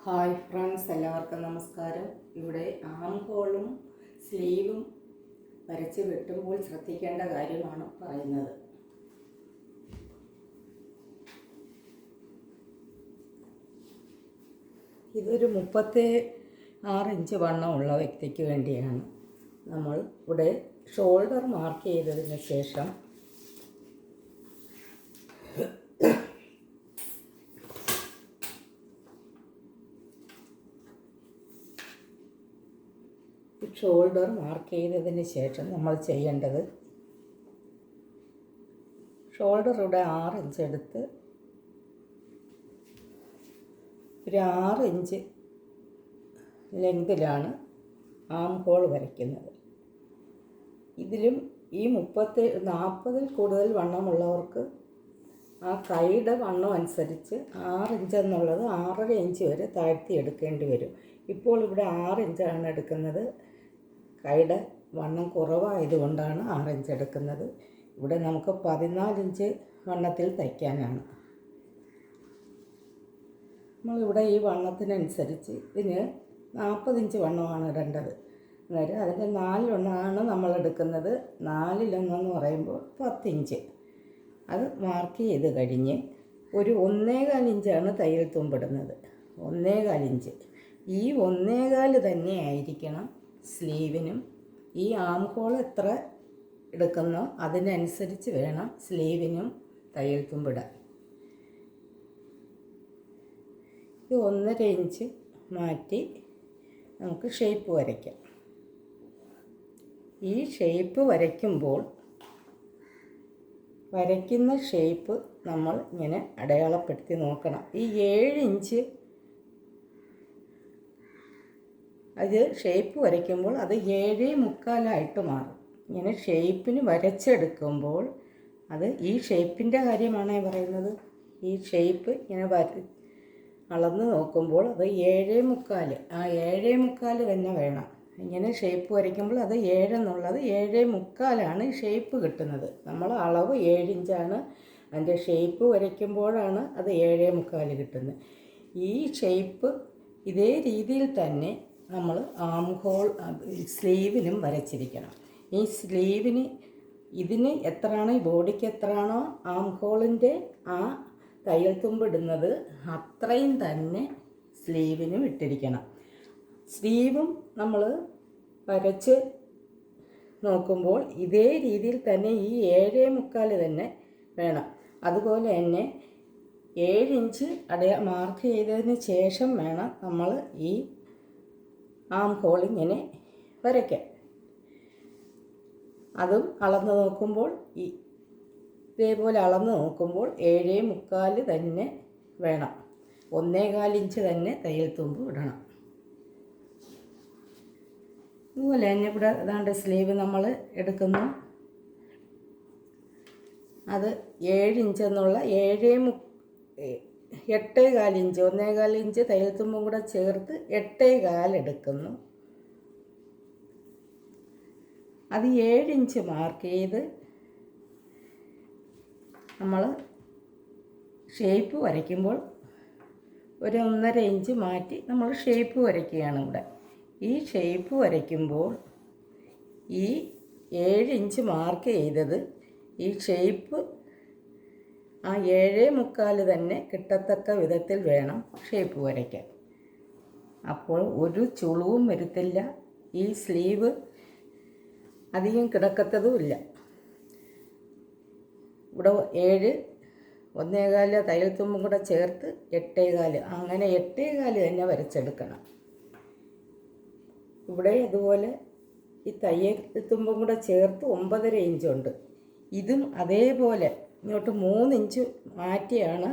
Hi friends, എല്ലാവർക്കും നമസ്കാരം. ഇവിടെ ആം ഹോളും സ്ലീവും വരച്ച് വെട്ടുമ്പോൾ ശ്രദ്ധിക്കേണ്ട കാര്യമാണ് പറയുന്നത്. ഇതൊരു 36 ഇഞ്ച് വണ്ണമുള്ള വ്യക്തിക്ക് വേണ്ടിയാണ്. നമ്മൾ ഇവിടെ ഷോൾഡർ മാർക്ക് ചെയ്തതിന് ശേഷം നമ്മൾ ചെയ്യേണ്ടത്, ഷോൾഡർ ഇവിടെ 6 ഇഞ്ച് എടുത്ത് ഒരു 6 ഇഞ്ച് ലെങ്തിലാണ് ആം ഹോൾ വരയ്ക്കുന്നത്. ഇതിലും ഈ 40-ൽ കൂടുതൽ വണ്ണമുള്ളവർക്ക് ആ കൈയുടെ വണ്ണം അനുസരിച്ച് 6 ഇഞ്ച് എന്നുള്ളത് 6.5 ഇഞ്ച് വരെ താഴ്ത്തി എടുക്കേണ്ടി വരും. ഇപ്പോൾ ഇവിടെ 6 ഇഞ്ചാണ് എടുക്കുന്നത്. കൈയുടെ വണ്ണം കുറവായതുകൊണ്ടാണ് 6 ഇഞ്ച് എടുക്കുന്നത്. ഇവിടെ നമുക്ക് 14 ഇഞ്ച് വണ്ണത്തിൽ തയ്ക്കാനാണ്. നമ്മളിവിടെ ഈ വണ്ണത്തിനനുസരിച്ച് ഇതിന് 40 ഇഞ്ച് വണ്ണമാണ് ഇടേണ്ടത്. അന്നേരം അതിൻ്റെ 4 നമ്മൾ എടുക്കുന്നത്. 4 പറയുമ്പോൾ 10 ഇഞ്ച്. അത് മാർക്ക് ചെയ്ത് കഴിഞ്ഞ് ഒരു 1.25 ഇഞ്ചാണ് തയ്യൽ തുമ്പിടുന്നത്. 1.25 ഇഞ്ച്. ഈ 1.25 തന്നെ ആയിരിക്കണം സ്ലീവിനും. ഈ ആം ഹോൾ എത്ര എടുക്കുന്നോ അതിനനുസരിച്ച് വേണം സ്ലീവിനും തയ്യൽ തുമ്പിടാൻ. ഇത് 1.5 ഇഞ്ച് മാറ്റി നമുക്ക് ഷേപ്പ് വരയ്ക്കാം. ഈ ഷേപ്പ് വരയ്ക്കുന്ന ഷേപ്പ് നമ്മൾ ഇങ്ങനെ അടയാളപ്പെടുത്തി നോക്കണം. ഈ 7 ഇഞ്ച് അത് ഷേപ്പ് വരയ്ക്കുമ്പോൾ അത് 7.25 മാറും. ഇങ്ങനെ ഷേപ്പിന് വരച്ചെടുക്കുമ്പോൾ അത് ഈ ഷേപ്പിൻ്റെ കാര്യമാണ് പറയുന്നത്. ഈ ഷേപ്പ് ഇങ്ങനെ അളന്ന് നോക്കുമ്പോൾ അത് 7.25, ആ 7.25 തന്നെ വേണം. ഇങ്ങനെ ഷേപ്പ് വരയ്ക്കുമ്പോൾ അത് 7 എന്നുള്ളത് 7.25 ഷേപ്പ് കിട്ടുന്നത്. നമ്മൾ അളവ് 7 ഇഞ്ചാണ്, അതിൻ്റെ ഷേപ്പ് വരയ്ക്കുമ്പോഴാണ് അത് 7.25 കിട്ടുന്നത്. ഈ ഷേപ്പ് ഇതേ രീതിയിൽ തന്നെ നമ്മൾ ആം ഹോൾ സ്ലീവിനും വരച്ചിരിക്കണം. ഈ സ്ലീവിന് ഇതിന് എത്രയാണോ, ഈ ബോഡിക്ക് എത്രയാണോ ആം ഹോളിൻ്റെ ആ തയ്യൽ തുമ്പിടുന്നത് അത്രയും തന്നെ സ്ലീവിനും ഇട്ടിരിക്കണം. സ്ലീവും നമ്മൾ വരച്ച് നോക്കുമ്പോൾ ഇതേ രീതിയിൽ തന്നെ ഈ 7.25 തന്നെ വേണം. അതുപോലെ തന്നെ 7 ഇഞ്ച് മാർക്ക് ചെയ്തതിന് ശേഷം വേണം നമ്മൾ ഈ ആം ഹോൾ ഇങ്ങനെ വരയ്ക്കാൻ. അതും അളന്ന് നോക്കുമ്പോൾ ഇതേപോലെ അളന്ന് നോക്കുമ്പോൾ 7.25 തന്നെ വേണം. 1.25 ഇഞ്ച് തന്നെ തയ്യൽ തുമ്പ് ഇടണം. അതുപോലെ തന്നെ ഇവിടെ ഏതാണ്ട് സ്ലീവ് നമ്മൾ എടുക്കുന്നു. അത് 7 ഇഞ്ച് എന്നുള്ള 8.25 ഇഞ്ച്, 1.25 ഇഞ്ച് തയ്യൽ തുമ്പും കൂടെ ചേർത്ത് 8.25 എടുക്കുന്നു. അത് 7 ഇഞ്ച് മാർക്ക് ചെയ്ത് നമ്മൾ ഷേപ്പ് വരയ്ക്കുമ്പോൾ ഒരു 1.5 ഇഞ്ച് മാറ്റി നമ്മൾ ഷേപ്പ് വരയ്ക്കുകയാണ് ഇവിടെ. ഈ ഷേപ്പ് വരയ്ക്കുമ്പോൾ ഈ 7 ഇഞ്ച് മാർക്ക് ചെയ്തത് ഈ ഷേപ്പ് ആ 7.25 തന്നെ കിട്ടത്തക്ക വിധത്തിൽ വേണം ഷേപ്പ് വരയ്ക്കാൻ. അപ്പോൾ ഒരു ചുളിവും വരുത്തില്ല. ഈ സ്ലീവ് അധികം കിടക്കത്തതുമില്ല. ഇവിടെ 7, 1.25 തയ്യൽ തുമ്പും കൂടെ ചേർത്ത് 8.25, അങ്ങനെ 8.25 തന്നെ വരച്ചെടുക്കണം. ഇവിടെ അതുപോലെ ഈ തയ്യൽ തുമ്പും കൂടെ ചേർത്ത് 9.5 ഇഞ്ചുണ്ട്. ഇതും അതേപോലെ ഇങ്ങോട്ട് 3 ഇഞ്ച് മാറ്റിയാണ്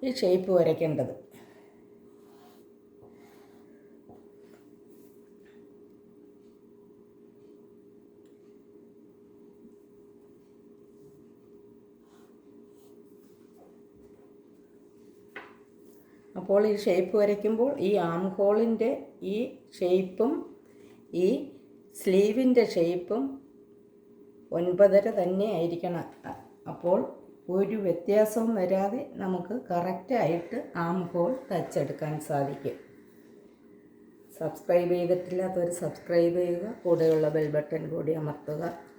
ഈ ഷേപ്പ് വരയ്ക്കേണ്ടത്. അപ്പോൾ ഈ ഷേപ്പ് വരയ്ക്കുമ്പോൾ ഈ ആം ഹോളിൻ്റെ ഈ ഷേപ്പും ഈ സ്ലീവിൻ്റെ ഷേപ്പും 9.5 തന്നെ ആയിരിക്കണം. അപ്പോൾ ഒരു വ്യത്യാസവും വരാതെ നമുക്ക് കറക്റ്റായിട്ട് ആം ഹോൾ തയ്ച്ചെടുക്കാൻ സാധിക്കും. സബ്സ്ക്രൈബ് ചെയ്തിട്ടില്ലാത്തവർ സബ്സ്ക്രൈബ് ചെയ്യുക, കൂടെയുള്ള ബെൽ ബട്ടൺ കൂടി അമർത്തുക.